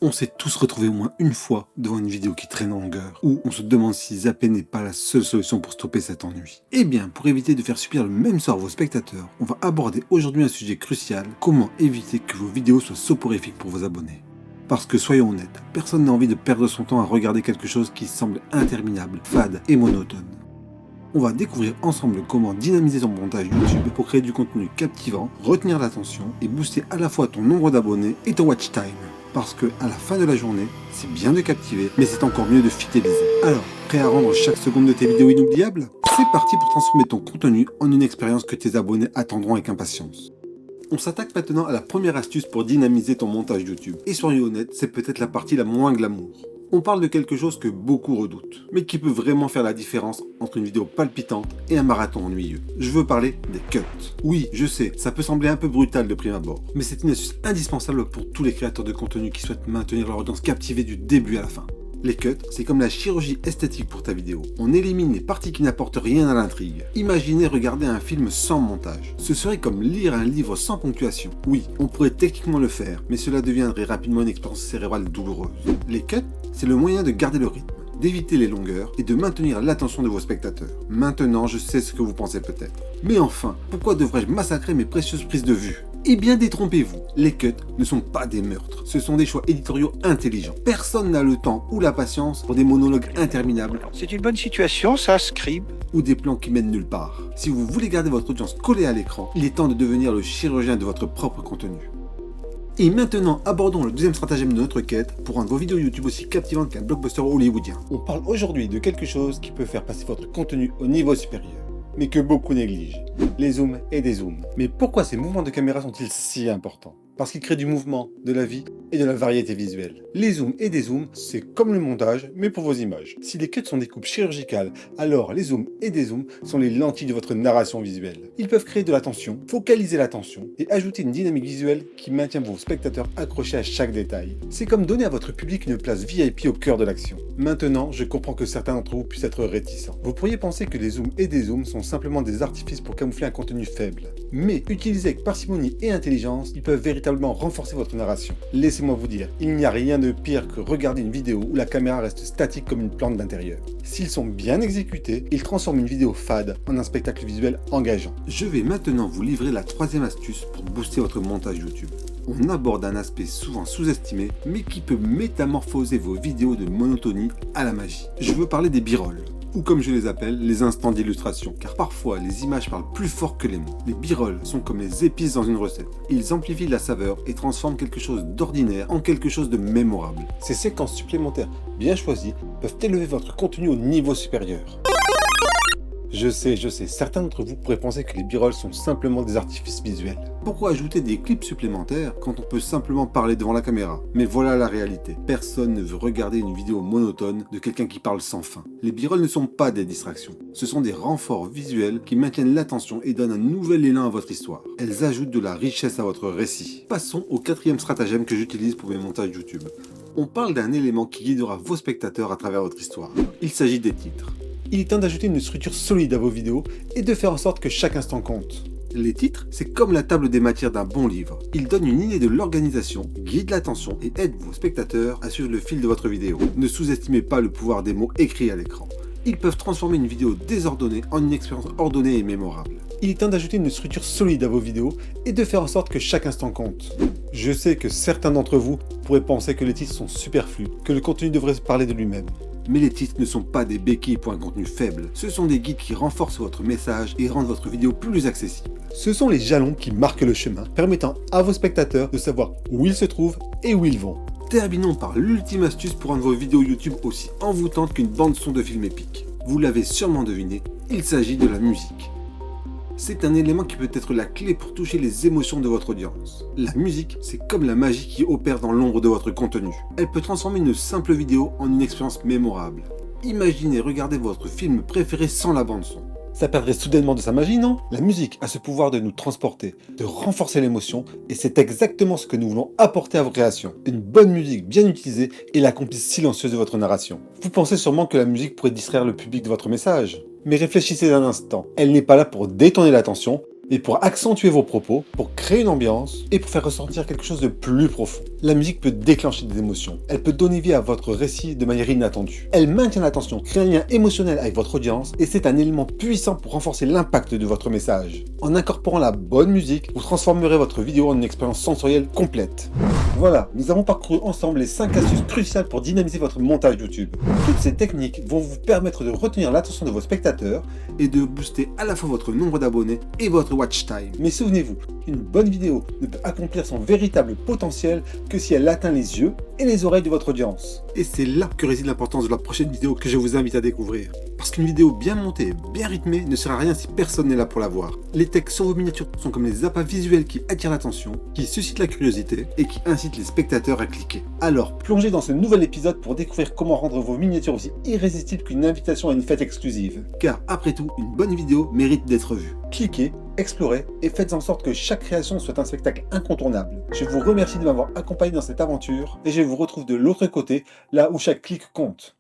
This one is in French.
On s'est tous retrouvés au moins une fois devant une vidéo qui traîne en longueur, où on se demande si zapper n'est pas la seule solution pour stopper cet ennui. Eh bien, pour éviter de faire subir le même sort à vos spectateurs, on va aborder aujourd'hui un sujet crucial, comment éviter que vos vidéos soient soporifiques pour vos abonnés. Parce que soyons honnêtes, personne n'a envie de perdre son temps à regarder quelque chose qui semble interminable, fade et monotone. On va découvrir ensemble comment dynamiser ton montage YouTube pour créer du contenu captivant, retenir l'attention et booster à la fois ton nombre d'abonnés et ton watch time. Parce que à la fin de la journée, c'est bien de captiver, mais c'est encore mieux de fidéliser. Alors, prêt à rendre chaque seconde de tes vidéos inoubliables? C'est parti pour transformer ton contenu en une expérience que tes abonnés attendront avec impatience. On s'attaque maintenant à la première astuce pour dynamiser ton montage YouTube. Et soyons honnêtes, c'est peut-être la partie la moins glamour. On parle de quelque chose que beaucoup redoutent, mais qui peut vraiment faire la différence entre une vidéo palpitante et un marathon ennuyeux. Je veux parler des cuts. Oui, je sais, ça peut sembler un peu brutal de prime abord, mais c'est une astuce indispensable pour tous les créateurs de contenu qui souhaitent maintenir leur audience captivée du début à la fin. Les cuts, c'est comme la chirurgie esthétique pour ta vidéo. On élimine les parties qui n'apportent rien à l'intrigue. Imaginez regarder un film sans montage. Ce serait comme lire un livre sans ponctuation. Oui, on pourrait techniquement le faire, mais cela deviendrait rapidement une expérience cérébrale douloureuse. Les cuts, c'est le moyen de garder le rythme, d'éviter les longueurs et de maintenir l'attention de vos spectateurs. Maintenant, je sais ce que vous pensez peut-être. Mais enfin, pourquoi devrais-je massacrer mes précieuses prises de vue ? Eh bien détrompez-vous, les cuts ne sont pas des meurtres, ce sont des choix éditoriaux intelligents. Personne n'a le temps ou la patience pour des monologues interminables. C'est une bonne situation, ça, Scribe. Ou des plans qui mènent nulle part. Si vous voulez garder votre audience collée à l'écran, il est temps de devenir le chirurgien de votre propre contenu. Et maintenant, abordons le deuxième stratagème de notre quête pour rendre vos vidéos YouTube aussi captivantes qu'un blockbuster hollywoodien. On parle aujourd'hui de quelque chose qui peut faire passer votre contenu au niveau supérieur, mais que beaucoup négligent, les zooms et des zooms. Mais pourquoi ces mouvements de caméra sont-ils si importants ? Parce qu'ils créent du mouvement, de la vie et de la variété visuelle. Les zooms et des zooms, c'est comme le montage, mais pour vos images. Si les cuts sont des coupes chirurgicales, alors les zooms et des zooms sont les lentilles de votre narration visuelle. Ils peuvent créer de la tension, focaliser l'attention et ajouter une dynamique visuelle qui maintient vos spectateurs accrochés à chaque détail. C'est comme donner à votre public une place VIP au cœur de l'action. Maintenant, je comprends que certains d'entre vous puissent être réticents. Vous pourriez penser que les zooms et des zooms sont simplement des artifices pour camoufler un contenu faible. Mais, utilisés avec parcimonie et intelligence, ils peuvent véritablement renforcer votre narration. Laissez-moi vous dire, il n'y a rien de pire que regarder une vidéo où la caméra reste statique comme une plante d'intérieur. S'ils sont bien exécutés, ils transforment une vidéo fade en un spectacle visuel engageant. Je vais maintenant vous livrer la troisième astuce pour booster votre montage YouTube. On aborde un aspect souvent sous-estimé, mais qui peut métamorphoser vos vidéos de monotonie à la magie. Je veux parler des b-rolls, ou comme je les appelle, les instants d'illustration, car parfois les images parlent plus fort que les mots. Les b-rolls sont comme les épices dans une recette. Ils amplifient la saveur et transforment quelque chose d'ordinaire en quelque chose de mémorable. Ces séquences supplémentaires bien choisies peuvent élever votre contenu au niveau supérieur. Je sais, certains d'entre vous pourraient penser que les b-rolls sont simplement des artifices visuels. Pourquoi ajouter des clips supplémentaires quand on peut simplement parler devant la caméra? Mais voilà la réalité. Personne ne veut regarder une vidéo monotone de quelqu'un qui parle sans fin. Les b-rolls ne sont pas des distractions. Ce sont des renforts visuels qui maintiennent l'attention et donnent un nouvel élan à votre histoire. Elles ajoutent de la richesse à votre récit. Passons au quatrième stratagème que j'utilise pour mes montages YouTube. On parle d'un élément qui guidera vos spectateurs à travers votre histoire. Il s'agit des titres. Il est temps d'ajouter une structure solide à vos vidéos et de faire en sorte que chaque instant compte. Les titres, c'est comme la table des matières d'un bon livre. Ils donnent une idée de l'organisation, guident l'attention et aident vos spectateurs à suivre le fil de votre vidéo. Ne sous-estimez pas le pouvoir des mots écrits à l'écran. Ils peuvent transformer une vidéo désordonnée en une expérience ordonnée et mémorable. Il est temps d'ajouter une structure solide à vos vidéos et de faire en sorte que chaque instant compte. Je sais que certains d'entre vous pourraient penser que les titres sont superflus, que le contenu devrait se parler de lui-même. Mais les titres ne sont pas des béquilles pour un contenu faible, ce sont des guides qui renforcent votre message et rendent votre vidéo plus accessible. Ce sont les jalons qui marquent le chemin, permettant à vos spectateurs de savoir où ils se trouvent et où ils vont. Terminons par l'ultime astuce pour rendre vos vidéos YouTube aussi envoûtantes qu'une bande son de film épique. Vous l'avez sûrement deviné, il s'agit de la musique. C'est un élément qui peut être la clé pour toucher les émotions de votre audience. La musique, c'est comme la magie qui opère dans l'ombre de votre contenu. Elle peut transformer une simple vidéo en une expérience mémorable. Imaginez regarder votre film préféré sans la bande son. Ça perdrait soudainement de sa magie, non? La musique a ce pouvoir de nous transporter, de renforcer l'émotion, et c'est exactement ce que nous voulons apporter à vos créations. Une bonne musique bien utilisée est la complice silencieuse de votre narration. Vous pensez sûrement que la musique pourrait distraire le public de votre message. Mais réfléchissez un instant, elle n'est pas là pour détourner l'attention, mais pour accentuer vos propos, pour créer une ambiance et pour faire ressentir quelque chose de plus profond. La musique peut déclencher des émotions. Elle peut donner vie à votre récit de manière inattendue. Elle maintient l'attention, crée un lien émotionnel avec votre audience et c'est un élément puissant pour renforcer l'impact de votre message. En incorporant la bonne musique, vous transformerez votre vidéo en une expérience sensorielle complète. Voilà, nous avons parcouru ensemble les 5 astuces cruciales pour dynamiser votre montage YouTube. Toutes ces techniques vont vous permettre de retenir l'attention de vos spectateurs et de booster à la fois votre nombre d'abonnés et votre watch time. Mais souvenez-vous, une bonne vidéo ne peut accomplir son véritable potentiel que si elle atteint les yeux et les oreilles de votre audience. Et c'est là que réside l'importance de la prochaine vidéo que je vous invite à découvrir. Parce qu'une vidéo bien montée, bien rythmée ne sert à rien si personne n'est là pour la voir. Les textes sur vos miniatures sont comme les appâts visuels qui attirent l'attention, qui suscitent la curiosité et qui incitent les spectateurs à cliquer. Alors plongez dans ce nouvel épisode pour découvrir comment rendre vos miniatures aussi irrésistibles qu'une invitation à une fête exclusive. Car après tout, une bonne vidéo mérite d'être vue. Cliquez, explorez et faites en sorte que chaque création soit un spectacle incontournable. Je vous remercie de m'avoir accompagné dans cette aventure et je vous retrouve de l'autre côté, là où chaque clic compte.